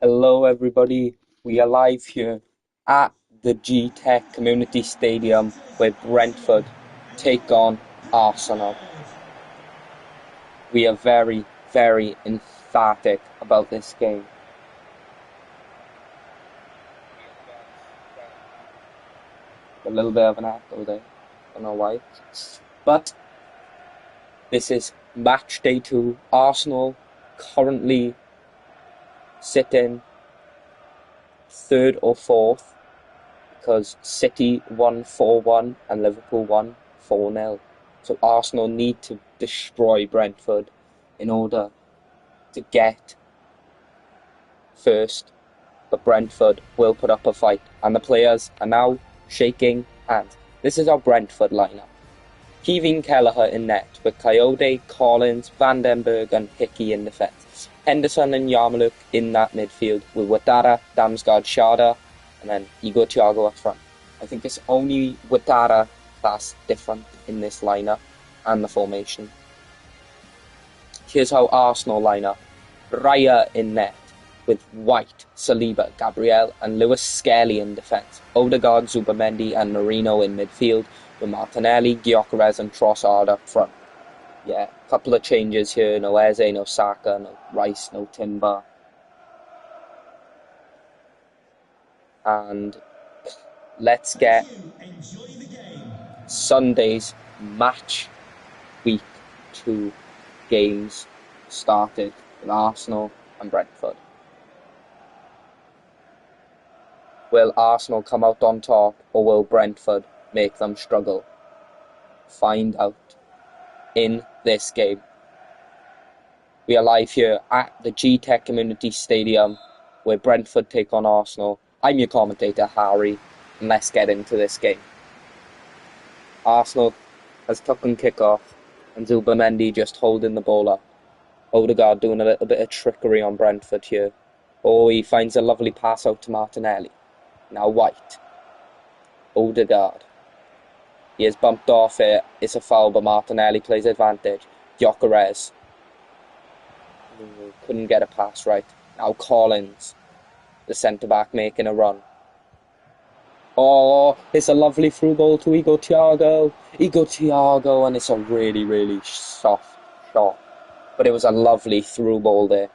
Hello, everybody. We are live here at the G-Tech Community Stadium where Brentford take on Arsenal. We are very, very emphatic about this game. A little bit of an echo there. I don't know why. But this is match day 2. Arsenal currently sitting third or fourth because City won 4-1 and Liverpool won 4-0. So Arsenal need to destroy Brentford in order to get first. But Brentford will put up a fight, and the players are now shaking hands. This is our Brentford lineup. Kevin Kelleher in net with Coyote, Collins, Van den Berg and Hickey in defence. Henderson and Yarmouk in that midfield with Ouattara, Damsgaard, Schade and then Igor Thiago up front. I think it's only Ouattara that's different in this lineup and the formation. Here's how Arsenal line up. Raya in net with White, Saliba, Gabriel and Lewis Skelly in defence. Odegaard, Zubimendi and Marino in midfield with Martinelli, Gyökeres and Trossard up front. Yeah, a couple of changes here. No Eze, no Saka, no Rice, no Timber. And let's get Sunday's match week 2 games started with Arsenal and Brentford. Will Arsenal come out on top or will Brentford make them struggle? Find out in this game. We are live here at the G-Tech Community Stadium where Brentford take on Arsenal. I'm your commentator, Harry, and let's get into this game. Arsenal has taken kick-off and Zubimendi just holding the ball up. Odegaard doing a little bit of trickery on Brentford here. Oh, he finds a lovely pass out to Martinelli. Now White. Odegaard. He is bumped off here. It's a foul, but Martinelli plays advantage. Gyökeres. Couldn't get a pass right. Now Collins. The centre-back making a run. Oh, it's a lovely through ball to Igor Thiago. And it's a really, really soft shot. But it was a lovely through ball there.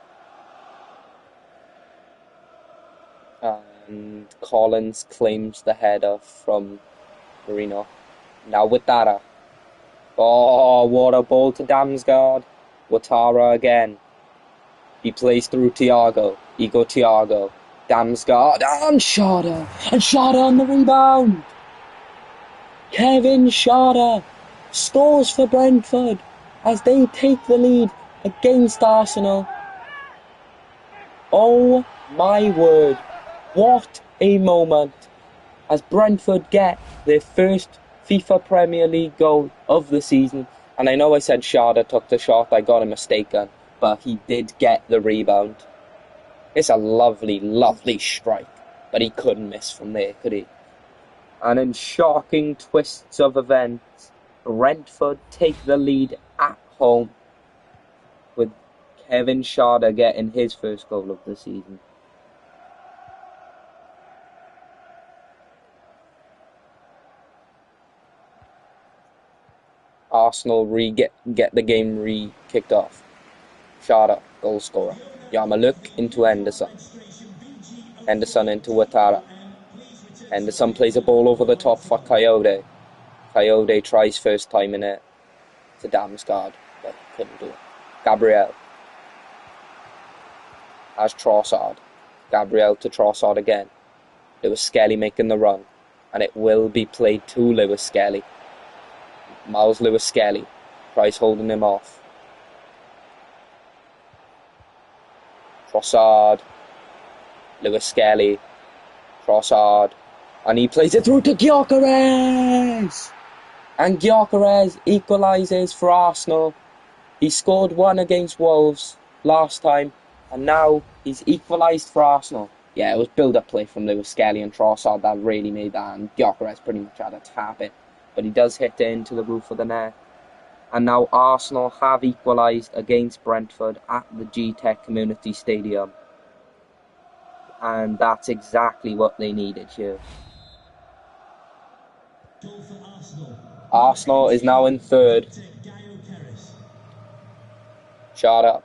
And Collins claims the header from Marino. Now Ouattara. Oh, what a ball to Damsgaard. Ouattara again. He plays through Thiago. Igor Thiago. Damsgaard and Schade. And Schade on the rebound. Kevin Schade scores for Brentford as they take the lead against Arsenal. Oh my word. What a moment as Brentford get their first FIFA Premier League goal of the season. And I know I said Schade took the shot, I got it mistaken, but he did get the rebound. It's a lovely, lovely strike, but he couldn't miss from there, could he? And in shocking twists of events, Brentford take the lead at home with Kevin Schade getting his first goal of the season. Arsenal get the game kicked off. Schade, goal scorer. Yarmouk into Henderson. Henderson into Ouattara. Henderson plays a ball over the top for Coyote. Coyote tries first time in it to Damsgaard, but couldn't do it. Gabriel has Trossard. Gabriel to Trossard again. Lewis Skelly making the run, and it will be played to Lewis Skelly. Miles Lewis Skelly tries holding him off. Trossard, Lewis Skelly, Trossard, and he plays it through to Gyökeres! And Gyökeres equalises for Arsenal. He scored one against Wolves last time, and now he's equalised for Arsenal. Yeah, it was build-up play from Lewis Skelly and Trossard that really made that, and Gyökeres pretty much had to tap it. But he does hit it into the roof of the net. And now Arsenal have equalised against Brentford at the G-Tech Community Stadium. And that's exactly what they needed here. Arsenal is now in third. Shut up.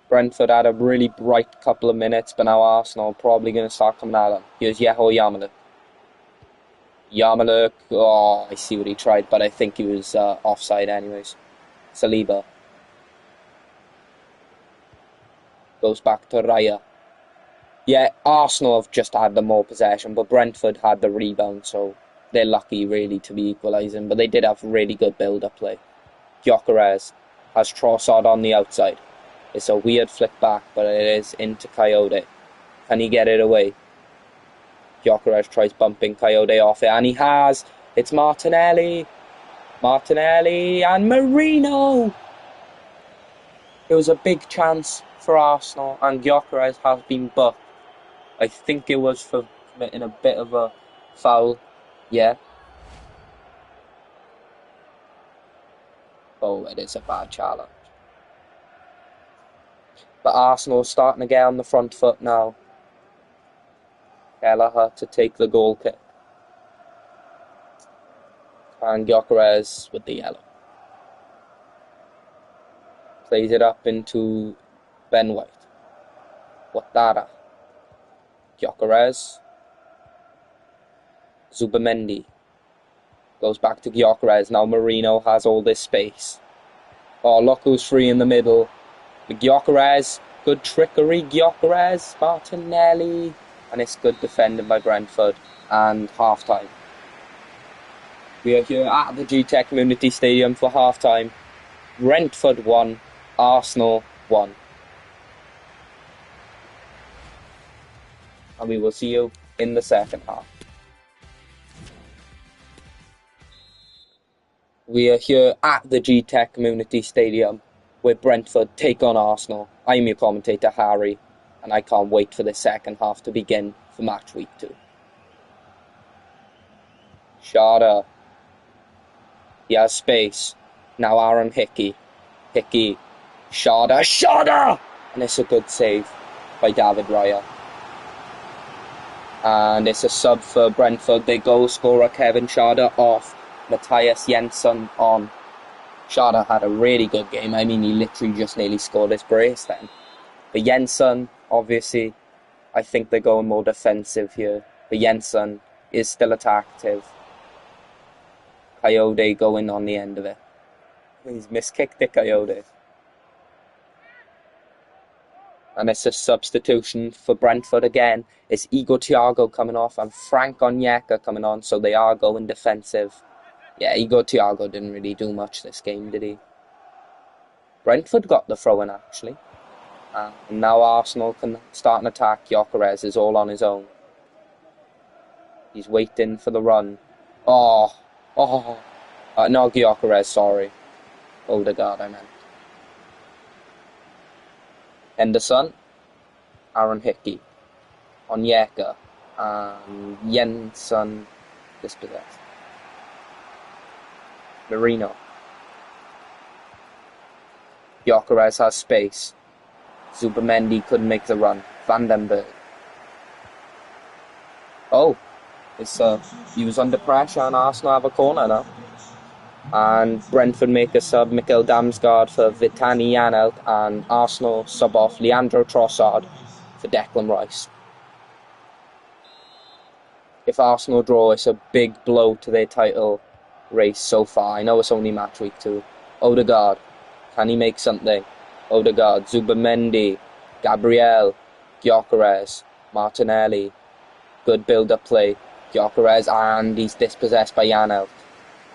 Brentford had a really bright couple of minutes, but now Arsenal are probably going to start coming at them. Here's Yeho Yarmolenko. Yarmolenko, oh, I see what he tried, but I think he was offside anyways. Saliba. Goes back to Raya. Yeah, Arsenal have just had the more possession, but Brentford had the rebound, so they're lucky really to be equalising, but they did have really good build-up play. Gyökeres has Trossard on the outside. It's a weird flick back, but it is into Coyote. Can he get it away? Gyökeres tries bumping Coyote off it, and he has. It's Martinelli. Martinelli and Marino. It was a big chance for Arsenal, and Gyökeres has been booked. I think it was for committing a bit of a foul. Yeah. Oh, it is a bad challenge. But Arsenal starting to get on the front foot now. Kelleher to take the goal kick. And Gyökeres with the yellow. Plays it up into Ben White. Ouattara. Gyökeres. Zubamendi. Goes back to Gyökeres. Now Marino has all this space. Oh, look who's free in the middle. Gyökeres. Good trickery, Gyökeres. Martinelli. And it's good defending by Brentford. And half-time. We are here at the GTEC Community Stadium for half-time. Brentford 1. Arsenal 1. And we will see you in the second half. We are here at the GTEC Community Stadium where Brentford take on Arsenal. I'm your commentator, Harry, and I can't wait for the second half to begin for match week 2. Shada. He has space. Now Aaron Hickey. Hickey. Shada. Shada! And it's a good save by David Raya. And it's a sub for Brentford. Their goal scorer Kevin Shada off. Matthias Jensen on. Shada had a really good game. I mean, he literally just nearly scored his brace then. But Jensen, obviously, I think they're going more defensive here. But Jensen is still attactive. Coyote going on the end of it. He's miskicked it, Coyote. And it's a substitution for Brentford again. It's Igor Thiago coming off and Frank Onyeka coming on, so they are going defensive. Yeah, Igor Thiago didn't really do much this game, did he? Brentford got the throw-in, actually. And now Arsenal can start an attack. Gyökeres is all on his own. He's waiting for the run. No, Gyökeres, sorry. Odegaard, I meant. Henderson. Aaron Hickey. Onyeka. And Jensen dispossessed. Marino. Gyökeres has space. Zubamendi couldn't make the run. Vandenberg. Oh, he was under pressure and Arsenal have a corner now. And Brentford make a sub, Mikkel Damsgaard for Vitani Janelt, and Arsenal sub off Leandro Trossard for Declan Rice. If Arsenal draw, it's a big blow to their title race so far. I know it's only match week 2. Odegaard, can he make something? Odegaard, Zubamendi, Gabriel, Gyökeres, Martinelli. Good build-up play. Gyökeres, and he's dispossessed by Janelt.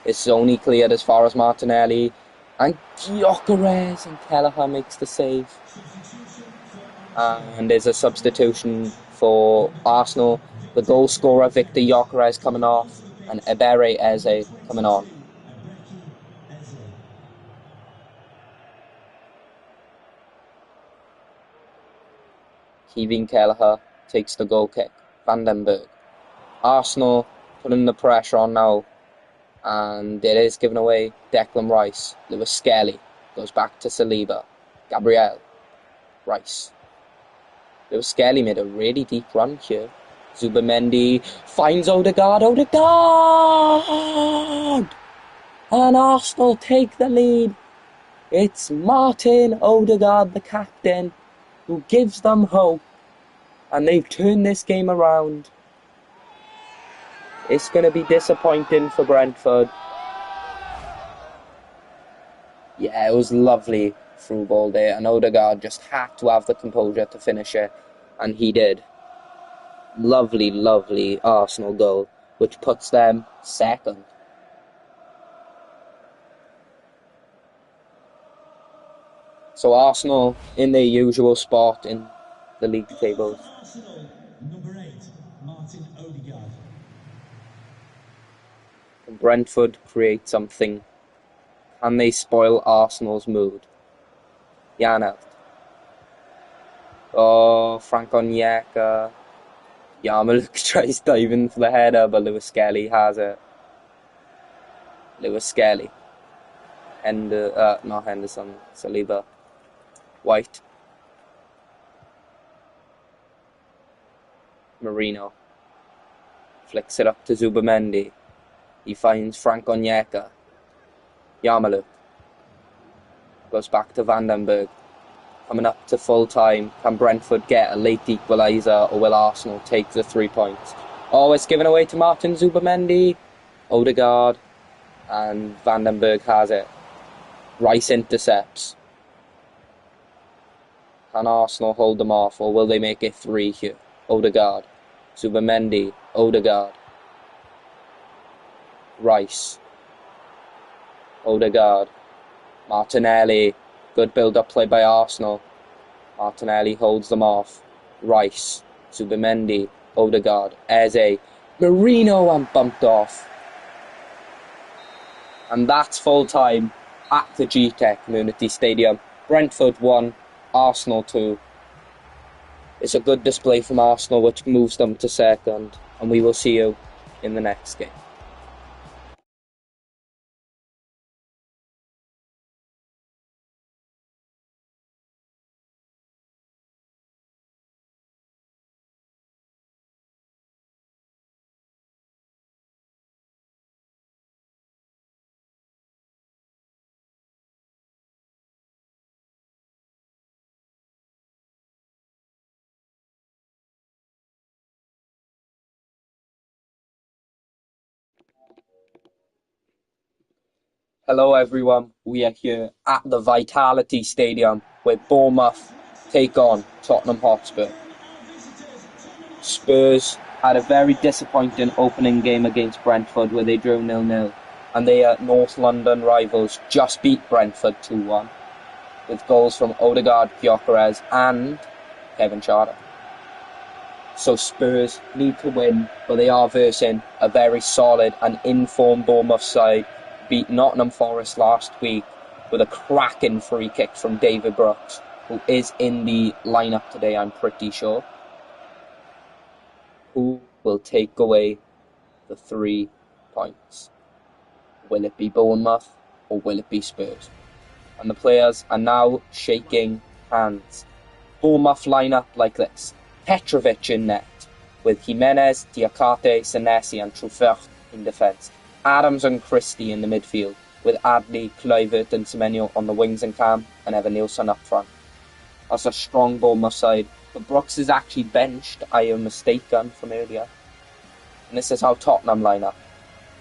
It's only cleared as far as Martinelli. And Gyökeres, and Kelleher makes the save. And there's a substitution for Arsenal. The goal scorer, Victor Gyökeres, coming off. And Ebere Eze coming on. Kevin Kelleher takes the goal kick. Vandenberg. Arsenal putting the pressure on now. And it is given away. Declan Rice. Lewis Skelly goes back to Saliba. Gabriel. Rice. Lewis Skelly made a really deep run here. Zubamendi finds Odegaard. Odegaard! And Arsenal take the lead. It's Martin Odegaard, the captain, who gives them hope. And they've turned this game around. It's going to be disappointing for Brentford. Yeah, it was lovely through ball there, and Odegaard just had to have the composure to finish it, and he did. Lovely, lovely Arsenal goal, which puts them second. So Arsenal in their usual spot in the league tables. Arsenal, number 8, Martin Odegaard. Can Brentford create something? Can they spoil Arsenal's mood? Janelt. Oh, Frank Onyeka. Yarmouk tries diving for the header, but Lewis Skelly has it. Lewis Skelly. Not Henderson. Saliba. White. Marino. Flicks it up to Zubamendi. He finds Frank Onyeka. Yarmouk. Goes back to Vandenberg. Coming up to full time. Can Brentford get a late equaliser, or will Arsenal take the 3 points? Oh, it's given away to Martin Zubamendi. Odegaard. And Vandenberg has it. Rice intercepts. Can Arsenal hold them off, or will they make it 3 here? Odegaard. Zubamendi. Odegaard. Rice. Odegaard. Martinelli. Good build-up play by Arsenal. Martinelli holds them off. Rice. Zubamendi. Odegaard. Eze. Marino, and bumped off. And that's full time at the GTEC Community Stadium. Brentford 1, Arsenal 2. It's a good display from Arsenal, which moves them to second. And we will see you in the next game. Hello everyone, we are here at the Vitality Stadium where Bournemouth take on Tottenham Hotspur. Spurs had a very disappointing opening game against Brentford where they drew 0-0, and their North London rivals just beat Brentford 2-1 with goals from Odegaard, Gyökeres and Kevin Charter. So Spurs need to win, but they are versing a very solid and informed Bournemouth side. Beat Nottingham Forest last week with a cracking free kick from David Brooks, who is in the lineup today, I'm pretty sure. Who will take away the 3 points? Will it be Bournemouth or will it be Spurs? And the players are now shaking hands. Bournemouth lineup like this: Petrovic in net, with Jimenez, Diakate, Senesi and Truffert in defence. Adams and Christie in the midfield, with Adley, Kluivert and Semenyo on the wings and Cam, and Evan Nielsen up front. That's a strong Bournemouth side, but Brooks is actually benched, I am mistaken from earlier. And this is how Tottenham line up.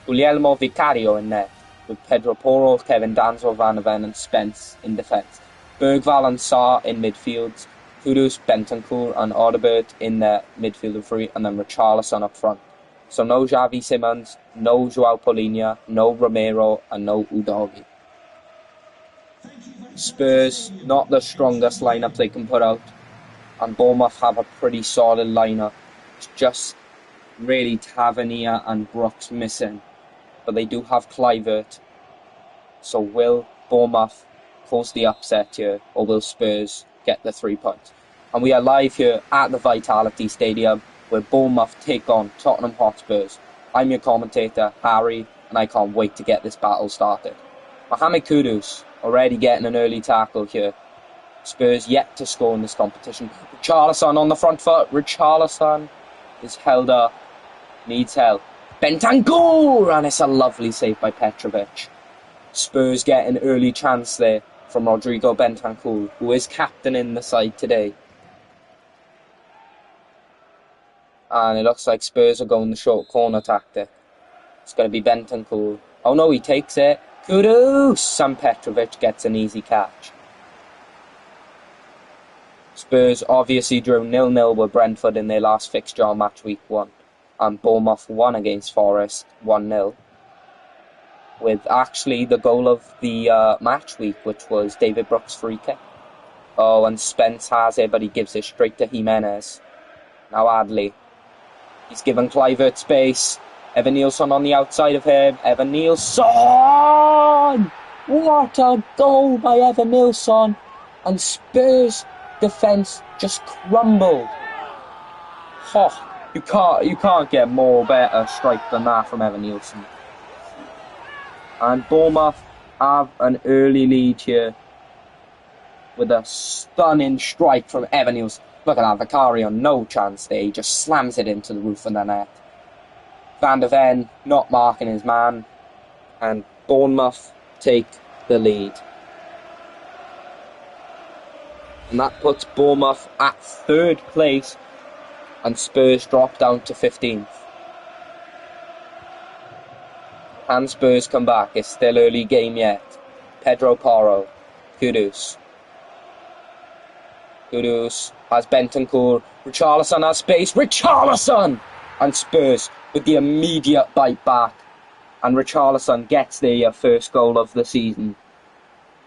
Guglielmo Vicario in net, with Pedro Porro, Kevin Danzo, Van der Ven and Spence in defence. Bergvall and Sarr in midfields, Kudus, Bentancur and Audibert in the midfield of three, and then Richarlison up front. So no Xavi Simons, no Joao Paulinho, no Romero and no Udogi. Spurs, not the strongest lineup they can put out, and Bournemouth have a pretty solid lineup. It's just really Tavernier and Brooks missing, but they do have Kluivert. So will Bournemouth cause the upset here, or will Spurs get the 3 points? And we are live here at the Vitality Stadium, where Bournemouth take on Tottenham Hotspurs. I'm your commentator, Harry, and I can't wait to get this battle started. Mohamed Kudus already getting an early tackle here. Spurs yet to score in this competition. Richarlison on the front foot. Richarlison is held up. Needs help. Bentancur! And it's a lovely save by Petrovic. Spurs get an early chance there from Rodrigo Bentancur, who is captain in the side today. And it looks like Spurs are going the short corner tactic. It's going to be Bentancur. Oh no, he takes it. Kudus! And Petrovic gets an easy catch. Spurs obviously drew 0-0 with Brentford in their last fixture on match week 1. And Bournemouth won against Forest 1-0. With actually the goal of the match week, which was David Brooks' free kick. Oh, and Spence has it, but he gives it straight to Jimenez. Now Adley. He's given Kluivert space. Evan Nilsson on the outside of him. Evan Nilsson! What a goal by Evan Nilsson. And Spurs' defence just crumbled. Oh, you can't get more better strike than that from Evan Nilsson. And Bournemouth have an early lead here with a stunning strike from Evan Nilsson. Look at that, Vicario, no chance there. He just slams it into the roof of the net. Van der Ven not marking his man. And Bournemouth take the lead. And that puts Bournemouth at 3rd place. And Spurs drop down to 15th. And Spurs come back. It's still early game yet. Pedro Porro. Kudus. Kudus has Bentancur. Richarlison has space. Richarlison! And Spurs with the immediate bite back. And Richarlison gets their first goal of the season.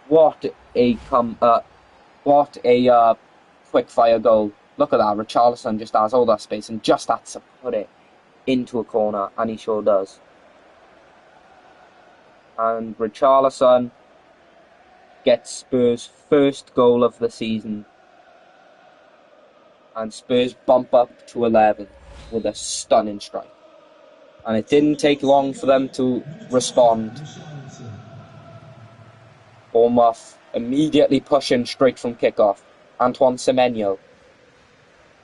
What a quick fire goal. Look at that. Richarlison just has all that space and just has to put it into a corner. And he sure does. And Richarlison gets Spurs' first goal of the season. And Spurs bump up to 11 with a stunning strike. And it didn't take long for them to respond. Bournemouth immediately pushing straight from kickoff. Antoine Semenyo.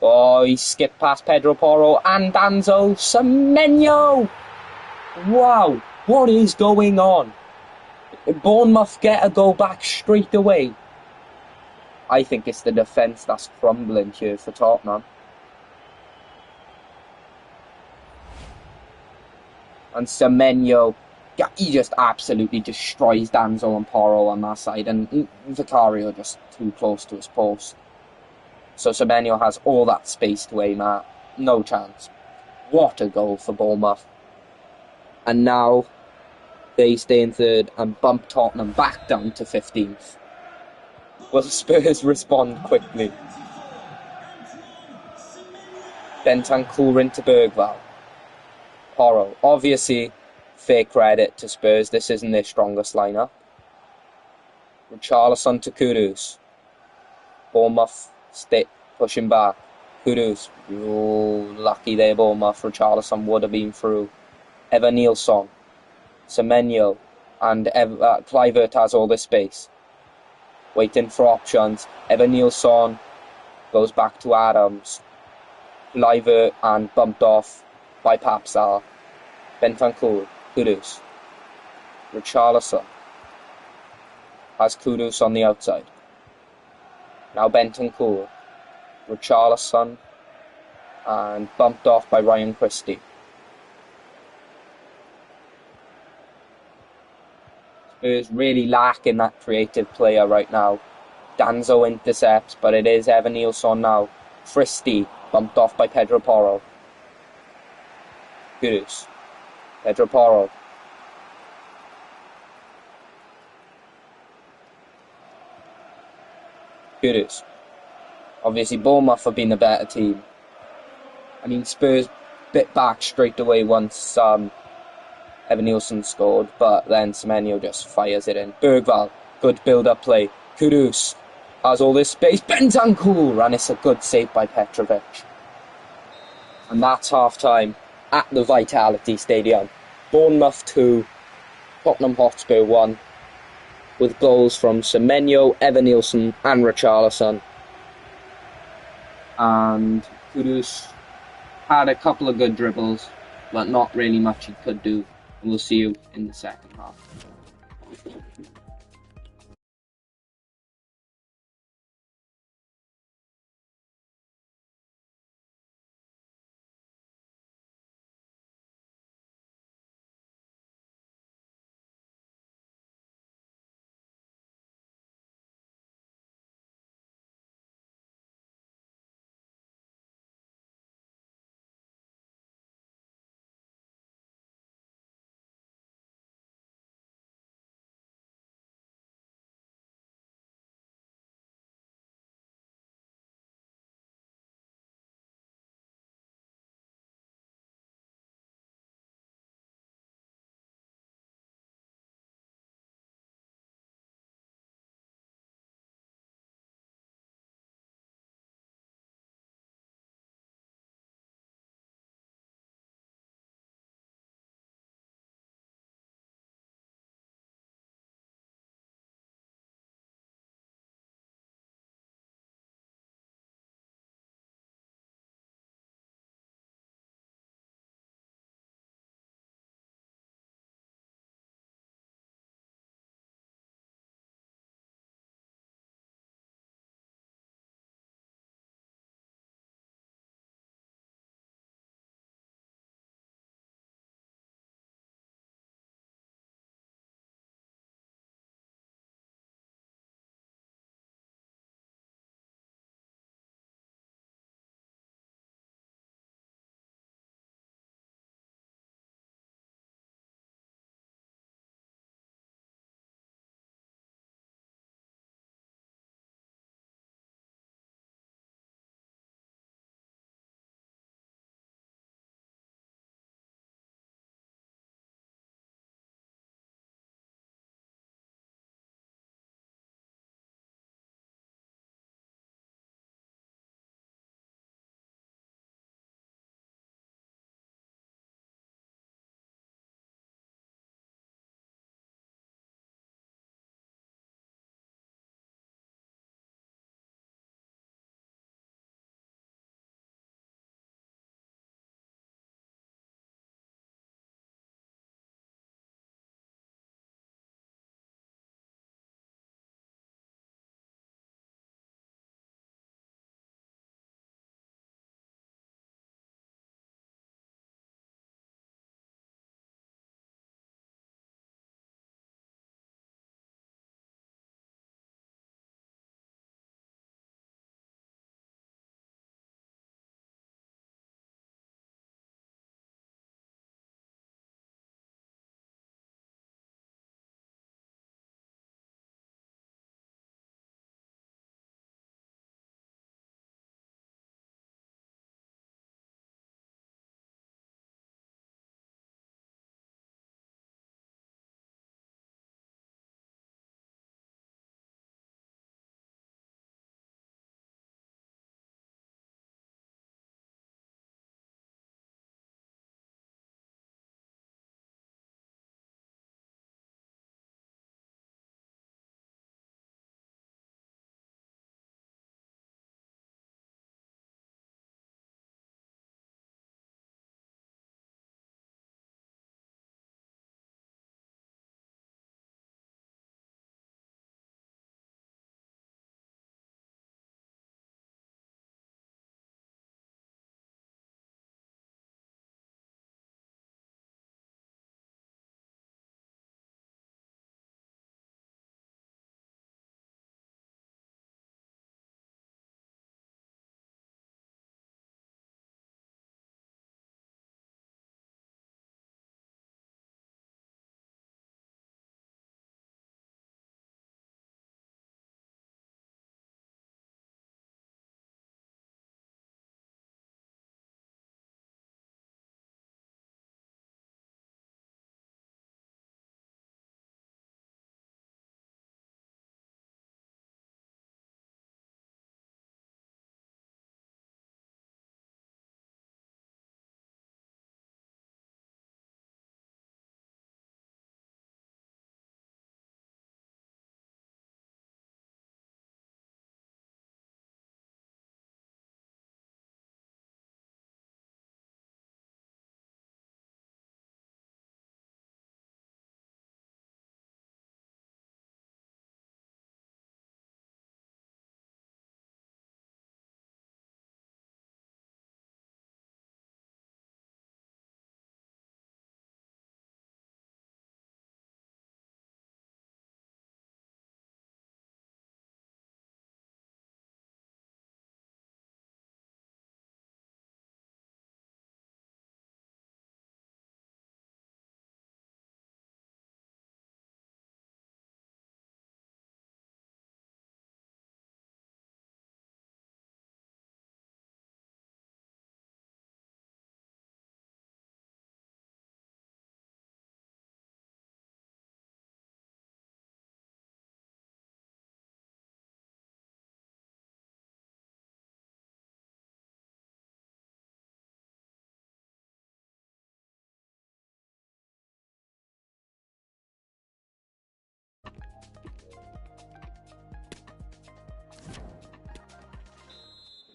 Oh, he skipped past Pedro Porro and Danzo. Semenyo! Wow, what is going on? Bournemouth get a goal back straight away. I think it's the defence that's crumbling here for Tottenham. And Semenyo, he just absolutely destroys Danzo and Porro on that side. And Vicario just too close to his post. So Semenyo has all that space to aim at. No chance. What a goal for Bournemouth. And now they stay in 3rd and bump Tottenham back down to 15th. Will Spurs respond quickly? Bentancur into Bergvall. Porro. Obviously, fair credit to Spurs. This isn't their strongest lineup. Richarlison to Kudus. Bournemouth pushing back. Kudus. Oh, lucky there, Bournemouth. Richarlison would have been through. Evan Nilsson. Semenyo. And Kluivert has all this space. Waiting for options. Evan Nilsson goes back to Adams. Kluivert and bumped off by Papsar. Bentancur. Kudus. Richarlison has Kudus on the outside. Now Bentancur. Richarlison and bumped off by Ryan Christie. Spurs really lacking that creative player right now. Danzo intercepts, but it is Evan Nilsson now. Christie bumped off by Pedro Porro. Kudus. Pedro Porro. Kudus. Obviously, Bournemouth have been the better team. I mean, Spurs bit back straight away once Evan Nilsson scored, but then Semenyo just fires it in. Bergvall, good build-up play. Kudus has all this space. Bentancur! And it's a good save by Petrovic. And that's half-time at the Vitality Stadium. Bournemouth 2, Tottenham Hotspur 1. with goals from Semenyo, Evan-Nielsen and Richarlison. And Kudus had a couple of good dribbles, but not really much he could do. And we'll see you in the second half.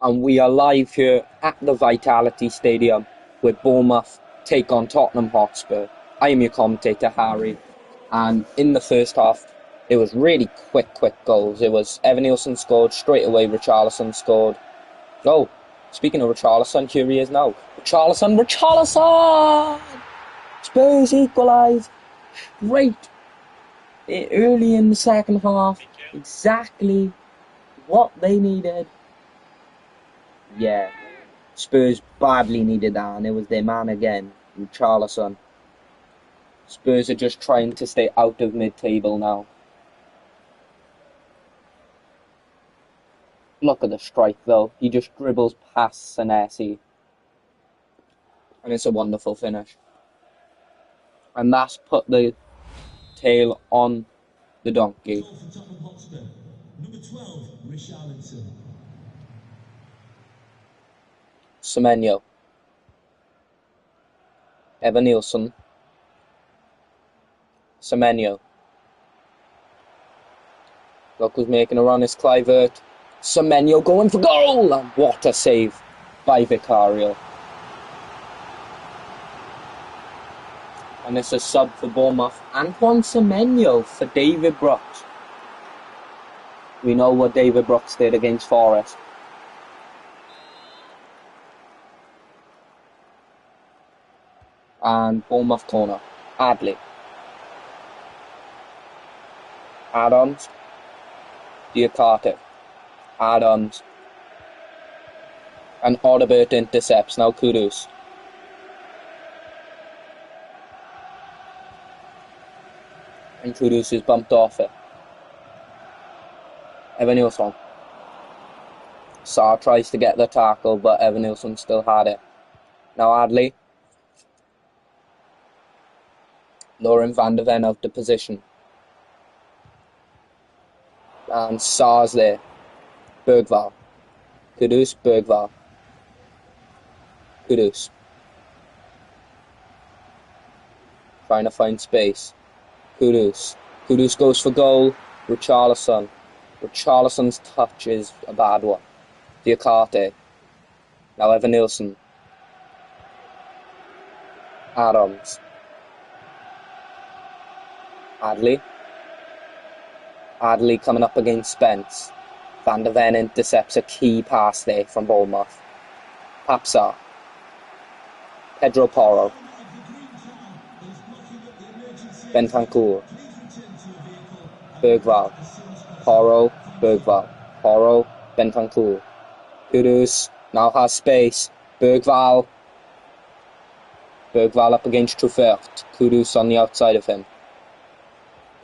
and we are live here at the Vitality Stadium with Bournemouth take on Tottenham Hotspur. I am your commentator, Harry, and in the first half, it was really quick goals. It was Evan Nielsen scored, straight away Richarlison scored. Oh, speaking of Richarlison, here he is now. Richarlison! Spurs equalise straight early in the second half. Exactly what they needed. Yeah, Spurs badly needed that, and it was their man again, Richarlison. Spurs are just trying to stay out of mid-table now. Look at the strike, though. He just dribbles past Senesi. And it's a wonderful finish. And that's put the tail on the donkey. Goal for Tottenham Hotspur. Number 12, Richarlison. Semenyo. Evan Nielsen. Semenyo. Look who's making a run, it's Kluivert. Semenyo going for goal! And what a save by Vicario. And it's a sub for Bournemouth. Antoine Semenyo for David Brooks. We know what David Brooks did against Forest. And Bournemouth corner. Adley. Adams. Diakate. Adams. And Audibert intercepts. Now Kudus. And Kudus is bumped off it. Evan Nielsen. Sarr tries to get the tackle, but Evan Nielsen still had it. Now Adley. Lauren van der Ven out of position. And Sarr's there. Bergval. Kudus, Bergval. Kudus. Trying to find space. Kudus. Kudus goes for goal. Richarlison. Richarlison's touch is a bad one. Diakate. Now Evan Nielsen. Adams. Adley. Adley coming up against Spence. Van der Ven intercepts a key pass there from Bournemouth. Papsar. Pedro Porro. Bentancur. Bergval. Porro. Bergval. Porro. Bentancur. Kudus now has space. Bergval. Bergval up against Truffert. Kudus on the outside of him.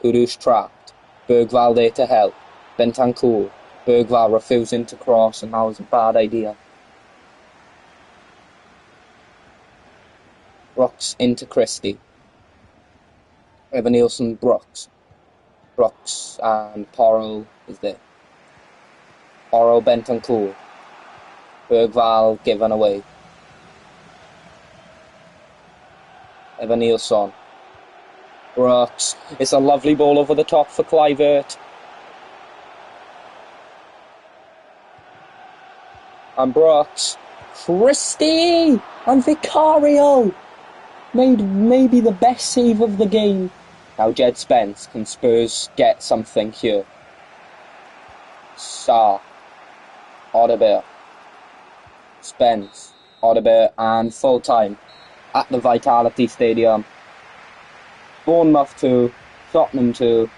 Kudus trapped. Bergval there to help. Bentancur. Bergval refusing to cross, and that was a bad idea. Brooks into Christie. Evan Nielsen, Brooks. Brooks and Porro is there. Porro, Bentancur. Bergval given away. Evan Nielsen. Brooks. It's a lovely ball over the top for Kluivert. And Brooks. Christie! And Vicario! Made maybe the best save of the game. Now Jed Spence. Can Spurs get something here? Sarr. Audibert. Spence. Audibert and full time at the Vitality Stadium. Bournemouth 2, Tottenham 2.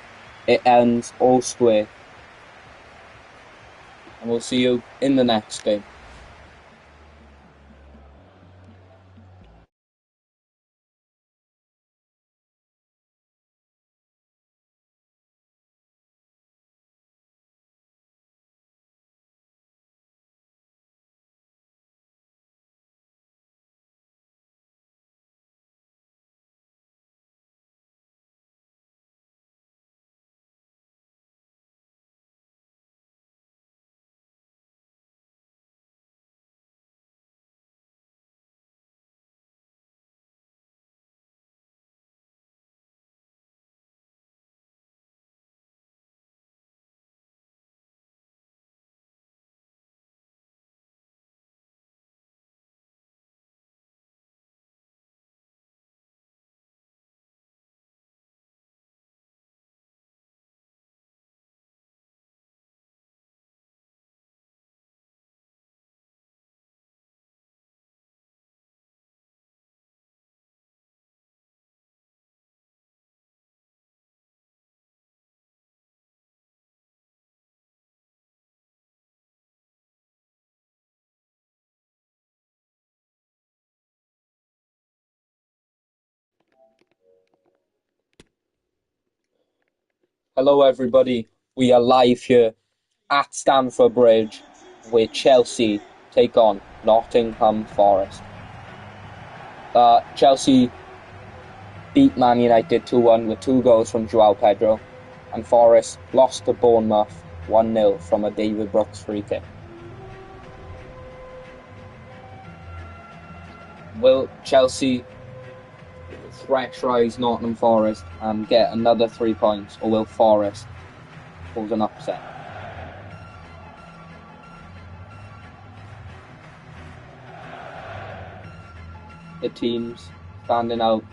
It ends all square. And we'll see you in the next game. Hello, everybody. We are live here at Stamford Bridge, where Chelsea take on Nottingham Forest. Chelsea beat Man United 2-1 with 2 goals from João Pedro, and Forest lost to Bournemouth 1-0 from a David Brooks free kick. Will Chelsea pressurize Nottingham Forest and get another 3 points, or will Forest cause an upset? The teams standing out.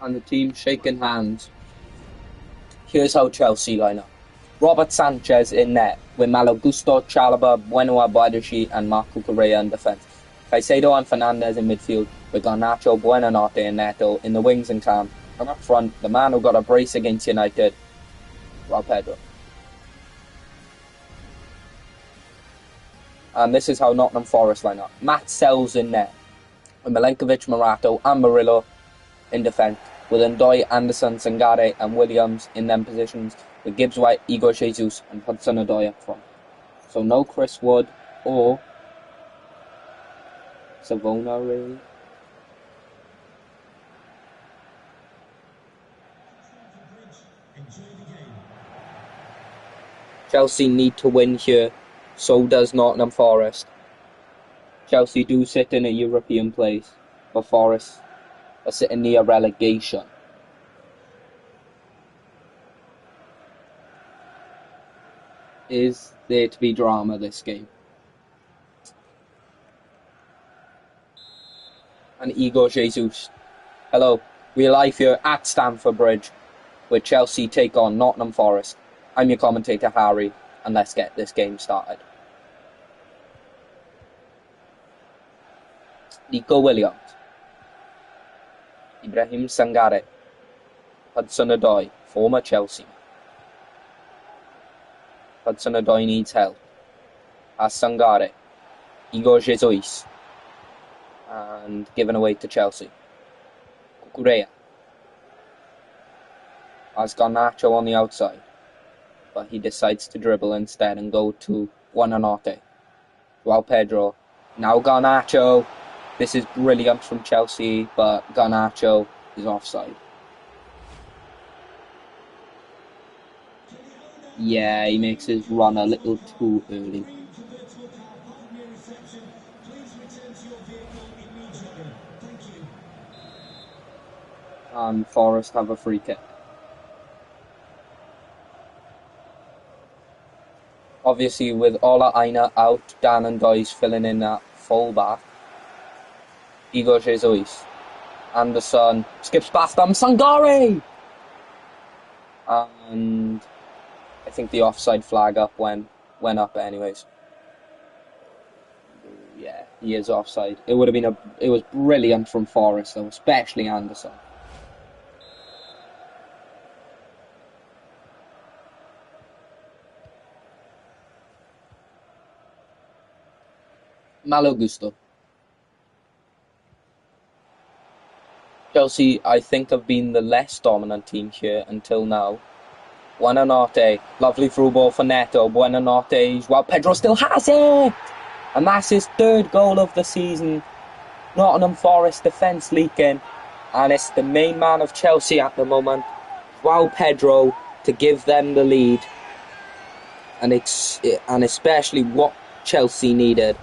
And the team shaking hands. Here's how Chelsea line up. Robert Sanchez in net, with Malo Gusto, Chalobah, Bueno Abuadashi and Marco Correa in defence. Caicedo and Fernandes in midfield, with Garnacho, Buonanotte and Neto in the wings and camp. And up front, the man who got a brace against United, João Pedro. And this is how Nottingham Forest line up. Matt Sells in net, with Milenkovic, Morato and Murillo in defence, with Ndoye, Anderson, Sangare and Williams in them positions, with Gibbs White, Igor Jesus and Hudson-Odoi up front. So no Chris Wood or Savona, really. Chelsea need to win here, so does Nottingham Forest. Chelsea do sit in a European place, but Forest are sitting near relegation. Is there to be drama this game? And Igor Jesus. Hello, we're live here at Stamford Bridge, where Chelsea take on Nottingham Forest. I'm your commentator, Harry, and let's get this game started. Nico Williams, Ibrahim Sangare, Hudson-Odoi, former Chelsea. Hudson-Odoi needs help. As Sangare, Igor Jesus, and given away to Chelsea. Cucurella has Garnacho on the outside, but he decides to dribble instead and go to Buonanotte. João Pedro, now Garnacho. This is brilliant from Chelsea, but Garnacho is offside. Yeah, he makes his run a little too early. And Forest have a free kick. Obviously, with Ola Aina out, Dan and Doyce filling in at full back. Igor Jesus. Anderson skips past them. Sangare! And I think the offside flag up went up anyways. Yeah, he is offside. It was brilliant from Forest though, especially Anderson. Malo Gusto. Chelsea, I think, have been the less dominant team here until now. Buonanotte, lovely through ball for Neto. Buonanotte, João Pedro still has it! And that's his 3rd goal of the season. Nottingham Forest defence leaking. And it's the main man of Chelsea at the moment, João Pedro, to give them the lead. And especially what Chelsea needed,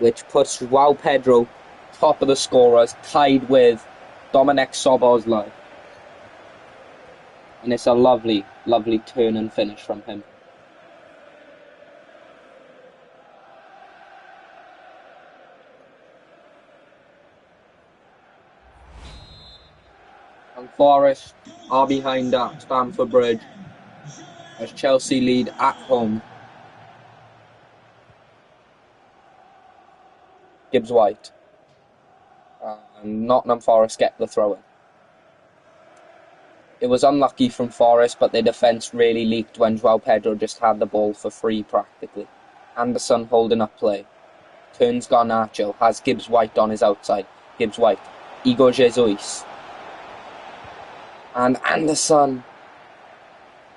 which puts João Pedro top of the scorers, tied with Dominic Szoboszlai. And it's a lovely, lovely turn and finish from him. And Forest are behind at Stamford Bridge as Chelsea lead at home. Gibbs White. And Nottingham Forest get the throw-in. It was unlucky from Forest, but their defence really leaked when João Pedro just had the ball for free practically. Anderson holding up play. Turns Garnacho. Has Gibbs White on his outside. Gibbs White. Igor Jesus. And Anderson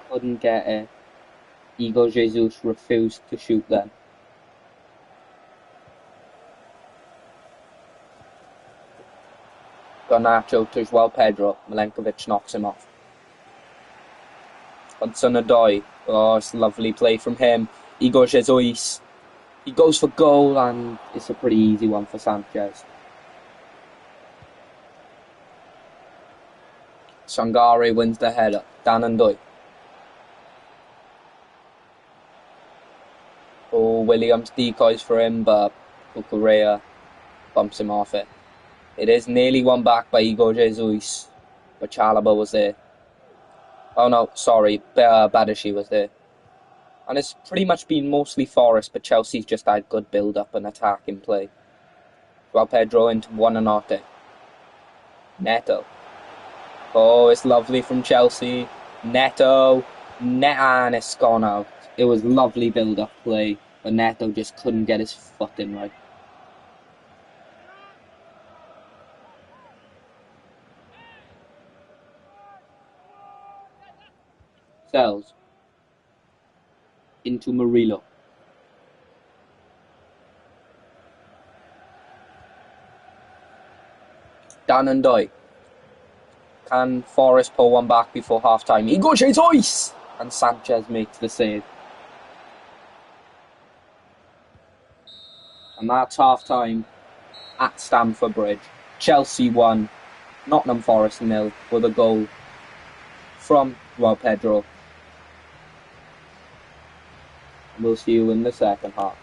couldn't get it. Igor Jesus refused to shoot then. Garnacho to João Pedro. Milenkovic knocks him off. Hudson-Odoi. Oh, it's a lovely play from him. Igor Jesus. He goes for goal, and it's a pretty easy one for Sanchez. Sangare wins the header. Danandoi. Oh, Williams decoys for him, but Cucurella bumps him off it. It is nearly won back by Igor Jesus, but Chalaba was there. Oh no, sorry, Badashi was there. And it's pretty much been mostly Forest, but Chelsea's just had good build-up and attack in play. João Pedro into Buonanotte. Neto. Oh, it's lovely from Chelsea. Neto. And it's gone out. It was lovely build-up play, but Neto just couldn't get his foot in right. Sells. Into Murillo. Danandoi. Can Forest pull one back before half-time? Igor Jesus! And Sanchez makes the save. And that's half-time at Stamford Bridge. Chelsea 1, Nottingham Forest 0 with a goal from João Pedro. We'll see you in the second half.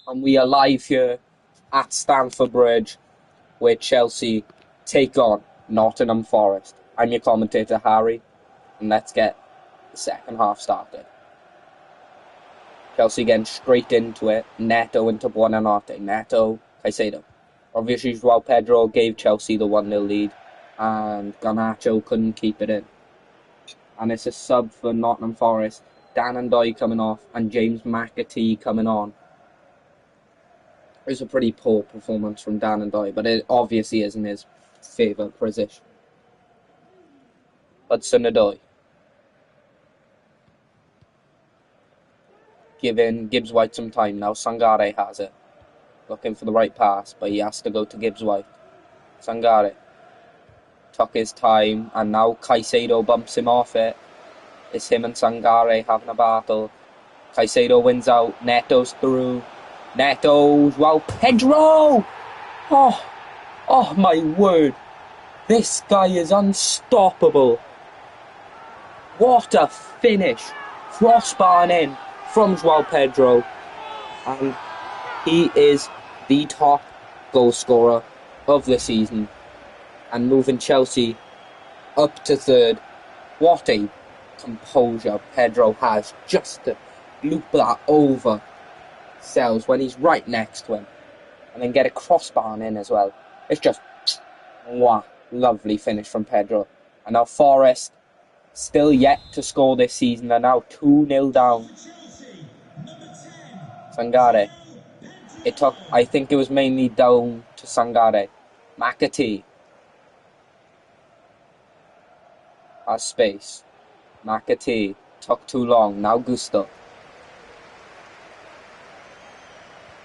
And we are live here at Stamford Bridge, where Chelsea take on Nottingham Forest. I'm your commentator, Harry, and let's get the second half started. Chelsea getting straight into it. Neto into Buonanotte. Neto, Caicedo. Obviously, João Pedro gave Chelsea the 1-0 lead, and Garnacho couldn't keep it in. And it's a sub for Nottingham Forest. Danandoi coming off, and James McAtee coming on. It was a pretty poor performance from Danandoi, but it obviously isn't his favourite position. Hudson-Odoi. Giving Gibbs White some time now. Sangare has it. Looking for the right pass, but he has to go to Gibbs White. Sangare took his time, and now Caicedo bumps him off it. It's him and Sangare having a battle. Caicedo wins out. Neto's through. Neto, João Pedro! Oh my word. This guy is unstoppable. What a finish. Crossbar in from João Pedro. And he is the top goal scorer of the season. And moving Chelsea up to third. What a composure Pedro has just to loop that over Sells when he's right next to him, and then get a crossbar in as well. It's just wow, lovely finish from Pedro. And now Forest still yet to score this season. They're now 2-0 down. Sangare. It took, I think it was mainly down to Sangare. McAtee has space. McAtee. Took too long. Now Gusto.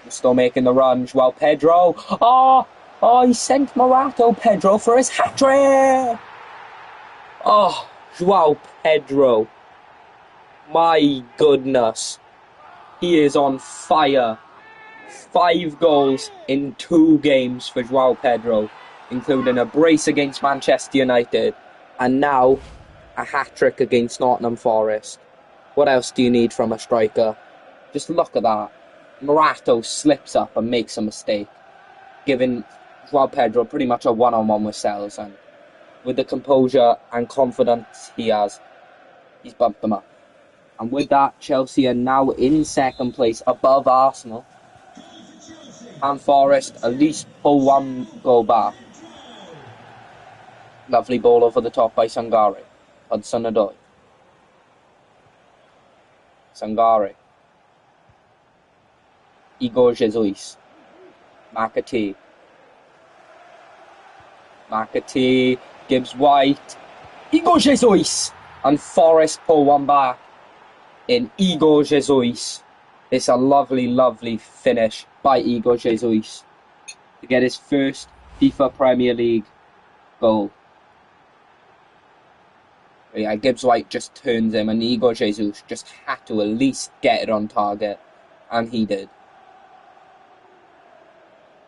Gusto making the run. Joao Pedro. Oh, he sent Morato Pedro for his hat-trick. Oh, Joao Pedro. My goodness. He is on fire. 5 goals in 2 games for Joao Pedro, including a brace against Manchester United, and now a hat-trick against Nottingham Forest. What else do you need from a striker? Just look at that. Morato slips up and makes a mistake, giving Joao Pedro pretty much a one-on-one with Sells, and with the composure and confidence he has, he's bumped them up. And with that, Chelsea are now in second place above Arsenal. And Forest at least pull 1 goal back. Lovely ball over the top by Sangare. Hudson-Odoi. Sangare. Igor Jesus. McAtee. Gibbs White. Igor Jesus! And Forest pull 1 back in Igor Jesus. It's a lovely, lovely finish by Igor Jesus to get his first FIFA Premier League goal. Yeah, Gibbs White just turns him, and Igor Jesus just had to at least get it on target, and he did.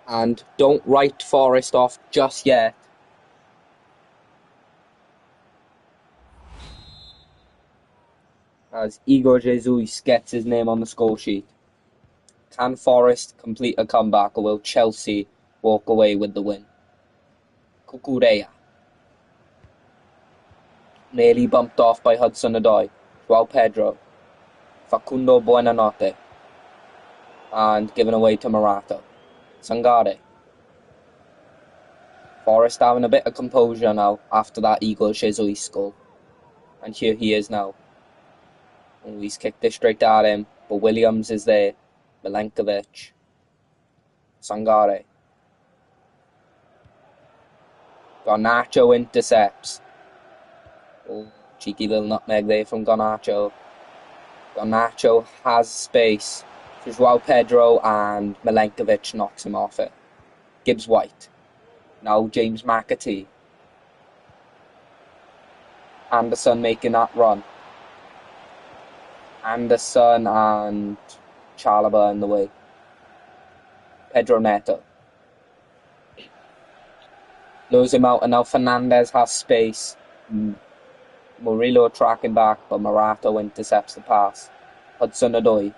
And don't write Forest off just yet. As Igor Jesus gets his name on the score sheet. Can Forest complete a comeback, or will Chelsea walk away with the win? Cucurella. Nearly bumped off by Hudson-Odoi. Joao Pedro. Facundo Buonanotte. And given away to Morato. Sangare. Forest having a bit of composure now after that Igor Jesus goal. And here he is now. Oh, he's kicked it straight at him, but Williams is there. Milenkovic. Sangare. Garnacho intercepts. Oh, cheeky little nutmeg there from Garnacho. Garnacho has space for Joao Pedro, and Milenkovic knocks him off it. Gibbs White. Now James McAtee. Anderson making that run. Anderson and Chalobah in the way. Pedro Neto. Lose him out, and now Fernandez has space. Murillo tracking back, but Morato intercepts the pass. Hudson-Odoi.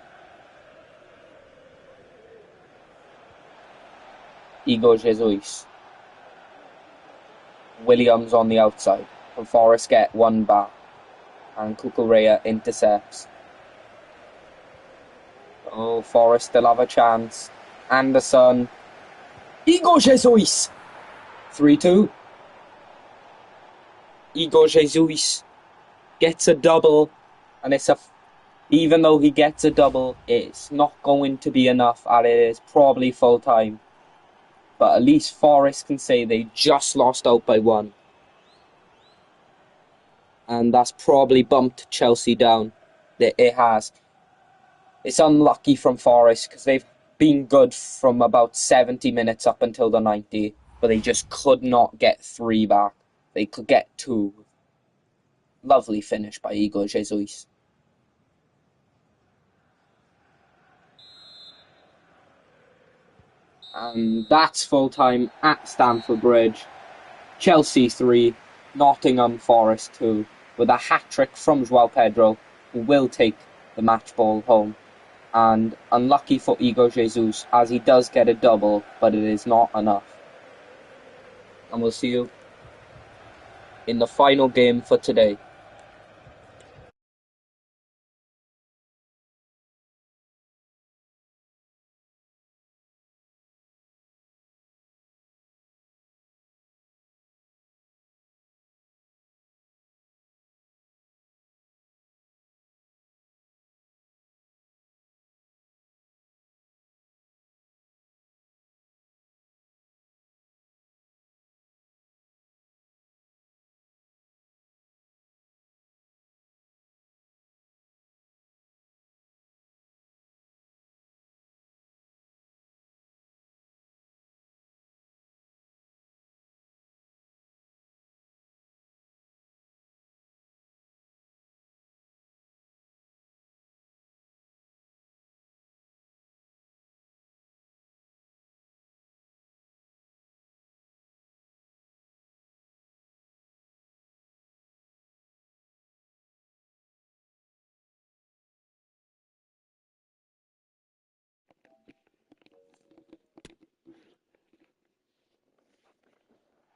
Igor Jesus. Williams on the outside. Can Forest get 1 back? And Cucurella intercepts. Oh, Forest still have a chance. Anderson. Igor Jesus! 3-2. Igor Jesus gets a double, and even though he gets a double, it's not going to be enough, and it is probably full time. But at least Forest can say they just lost out by 1. And that's probably bumped Chelsea down. It has. It's unlucky from Forest because they've been good from about 70 minutes up until the 90, but they just could not get 3 back. They could get 2. Lovely finish by Igor Jesus. And that's full time at Stamford Bridge. Chelsea 3, Nottingham Forest 2, with a hat-trick from Joao Pedro, who will take the match ball home. And unlucky for Igor Jesus, as he does get a double, but it is not enough. And we'll see you in the final game for today.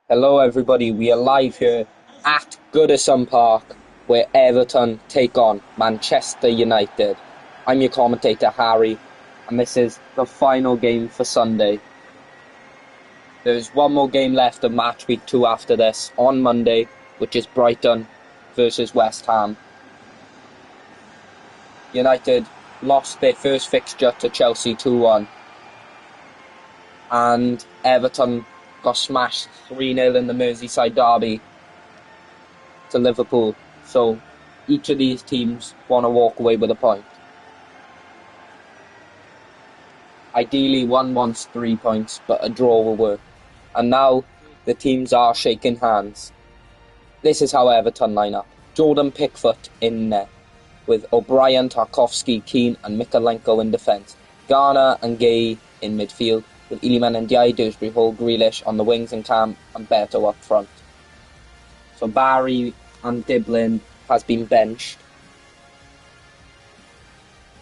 Hello everybody, we are live here at Goodison Park where Everton take on Manchester United. I'm your commentator Harry and this is the final game for Sunday. There's one more game left of match week 2 after this on Monday, which is Brighton versus West Ham. United lost their first fixture to Chelsea 2-1 and Everton got smashed 3-0 in the Merseyside derby to Liverpool, so each of these teams want to walk away with a point. Ideally, one wants 3 points, but a draw will work. And now the teams are shaking hands. This is how Everton line up. Jordan Pickford in net, with O'Brien, Tarkowski, Keane and Mykolenko in defence. Garner and Gay in midfield, with Iliman and Ndiaye, Dewsbury Hall, Grealish on the wings and Cam and Beto up front. So Barry and Diblin has been benched.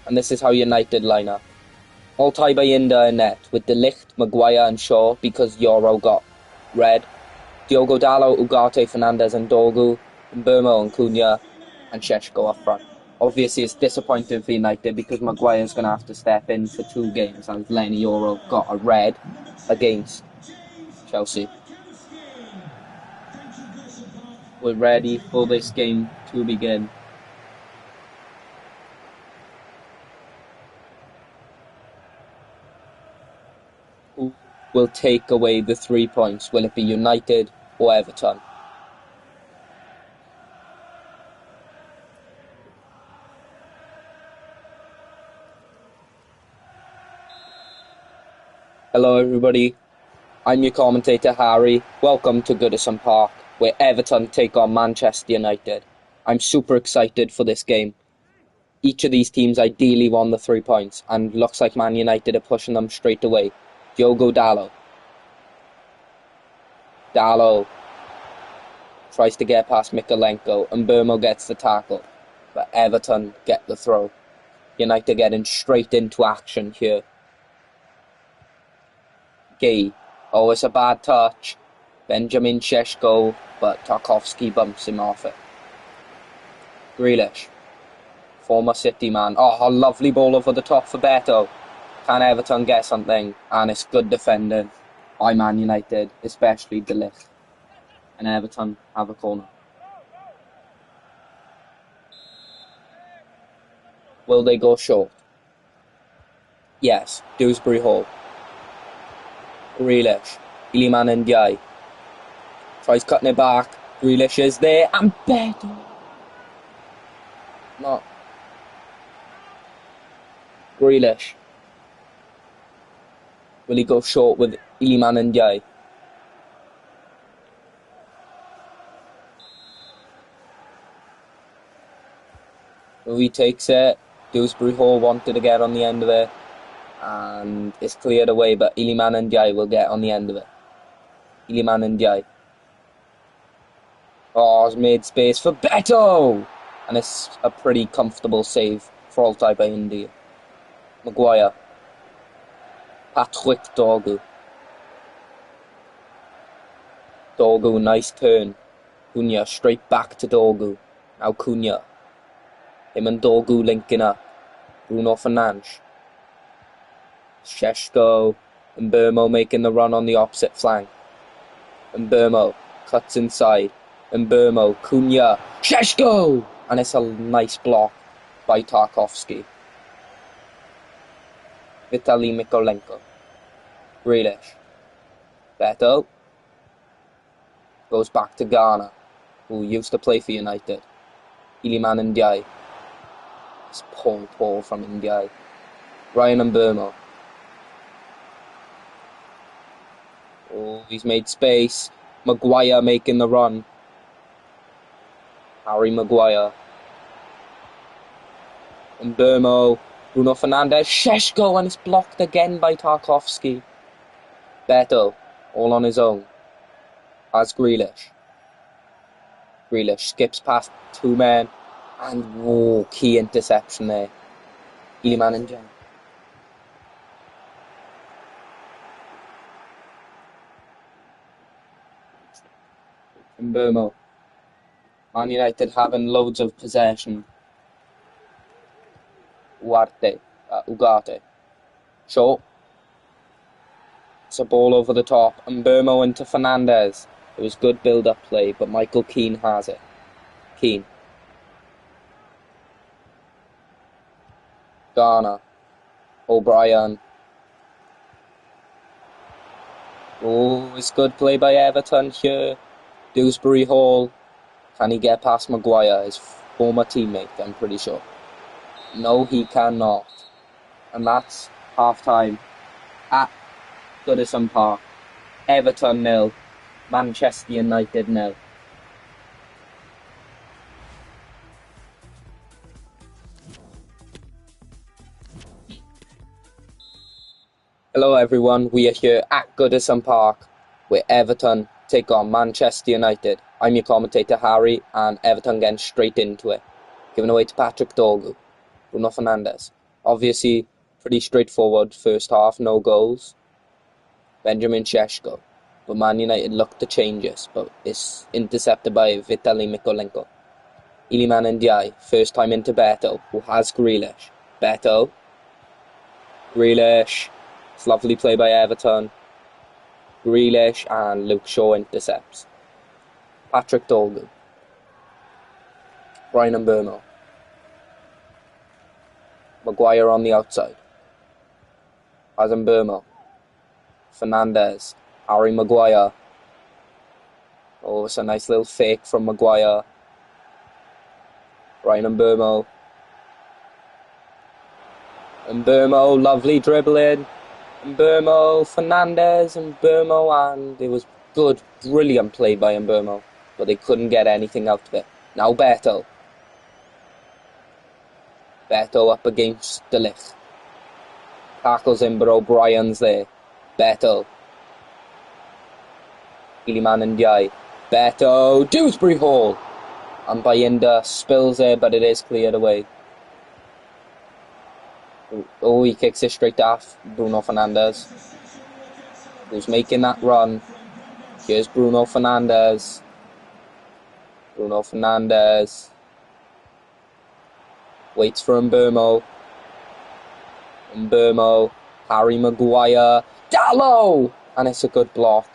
And this is how United line up. Altay Bayinda in net, with De Ligt, Maguire and Shaw because Euro got red. Diogo Dalot, Ugarte, Fernandez and Dorgu, Mbeumo and Cunha and Šeško up front. Obviously it's disappointing for United because Maguire's going to have to step in for 2 games as Lenny Euro got a red against Chelsea. We're ready for this game to begin. Who will take away the 3 points? Will it be United or Everton? Hello everybody, I'm your commentator Harry. Welcome to Goodison Park, where Everton take on Manchester United. I'm super excited for this game. Each of these teams ideally won the 3 points, and looks like Man United are pushing them straight away. Diogo Dalot. Dalot tries to get past Mykolenko, and Mbeumo gets the tackle, but Everton get the throw. United getting straight into action here. Gay. Oh, it's a bad touch. Benjamin Šeško, but Tarkowski bumps him off it. Grealish. Former City man. Oh, a lovely ball over the top for Beto. Can Everton get something? And it's good defending by Man United, especially De Ligt. And Everton have a corner. Will they go short? Yes. Dewsbury Hall. Grealish. Iliman and Ndiaye. Tries cutting it back. Grealish is there. And Beto. No. Grealish. Will he go short with Iliman and Ndiaye? So he takes it. Dewsbury Hall wanted to get on the end of it. And it's cleared away, but Iliman and Ndiaye will get on the end of it. Iliman and Ndiaye. Oh, it's made space for Beto! And it's a pretty comfortable save for Altay Bayinda. Maguire. Patrick Dorgu. Dorgu, nice turn. Cunha straight back to Dorgu. Now Cunha. Him and Dorgu linking up. Bruno Fernandes. Šeško. And Mbeumo making the run on the opposite flank. And Mbeumo cuts inside. And Mbeumo, Cunha. Šeško! And it's a nice block by Tarkowski. Vitaly Mykolenko. Grealish. Beto. Goes back to Garner, who used to play for United. Iliman and Ndiaye. It's poor from Ndiaye. Ryan and Mbeumo. Oh, he's made space. Maguire making the run. Harry Maguire. And Mbeumo. Bruno Fernandes. Šeško, and it's blocked again by Tarkowski. Beto, all on his own. As Grealish. Grealish skips past 2 men. And whoa, key interception there. Iliman and Ndiaye. Mbeumo. Man United having loads of possession. Ugarte. Short. It's a ball over the top. Mbeumo into Fernandez. It was good build-up play, but Michael Keane has it. Keane. Garner. O'Brien. Oh, it's good play by Everton here. Dewsbury Hall. Can he get past Maguire, his former teammate, I'm pretty sure. No, he cannot. And that's half-time at Goodison Park. Everton 0. Manchester United 0. Hello everyone, we are here at Goodison Park where Everton take on Manchester United. I'm your commentator Harry, and Everton getting straight into it. Giving away to Patrick Dorgu, Bruno Fernandes. Obviously, pretty straightforward first half, no goals. Benjamin Šeško. But Man United look to change this, but it's intercepted by Vitaly Mykolenko. Iliman Ndiaye, first time into Beto, who has Grealish. Beto. Grealish. It's lovely play by Everton. Grealish and Luke Shaw intercepts. Patrick Dorgu. Bryan Mbeumo. Maguire on the outside. As Mbeumo. Fernandes. Harry Maguire. Oh, it's a nice little fake from Maguire. Bryan Mbeumo. Mbeumo, lovely dribbling. Mbeumo, Fernandes, Mbeumo, and it was good, brilliant play by Mbeumo, but they couldn't get anything out of it. Now Beto. Beto up against De Ligt. Tackles him, but O'Brien's there. Beto. Iliman Ndiaye. Beto. Dewsbury Hall. And Bayinda spills it, but it is cleared away. Oh, he kicks it straight off Bruno Fernandes, who's making that run. Here's Bruno Fernandes. Bruno Fernandes. Waits for Mbeumo. Mbeumo. Harry Maguire. Dallo! And it's a good block.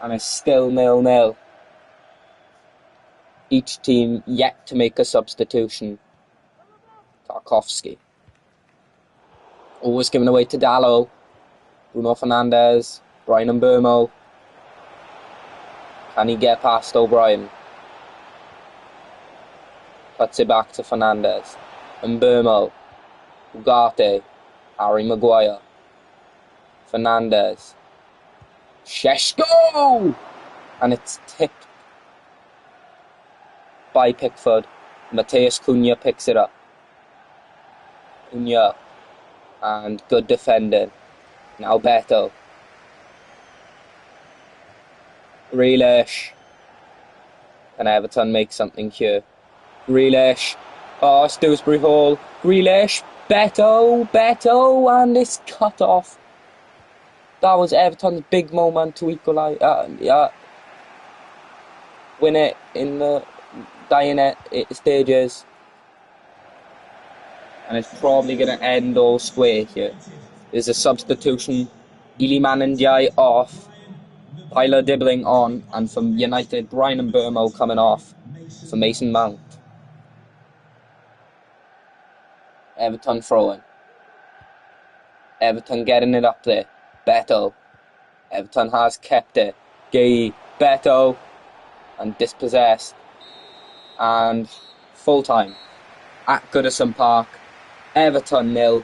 And it's still 0-0. Each team yet to make a substitution. Tarkowski. Always given away to Dallo. Bruno Fernandes. Bryan Mbeumo. Can he get past O'Brien? Cuts it back to Fernandes. Mbeumo. Ugarte. Harry Maguire. Fernandes. Šeško! And it's tipped by Pickford. Matheus Cunha picks it up. Cunha. And good defending. Now Beto. Grealish. Can Everton make something here? Grealish. Oh, it's Dewsbury Hall. Grealish. Beto. And it's cut off. That was Everton's big moment to equalise. Win it in the dying stages. And it's probably going to end all square here. There's a substitution. Iliman Ndiaye off. Tyler Dibbling on. And from United, Bryan Mbeumo coming off for Mason Mount. Everton throwing. Everton getting it up there. Beto. Everton has kept it. Gay. Beto. And dispossessed. And full time. At Goodison Park. Everton 0,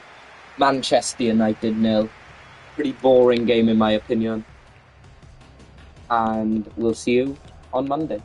Manchester United 0. Pretty boring game in my opinion. And we'll see you on Monday.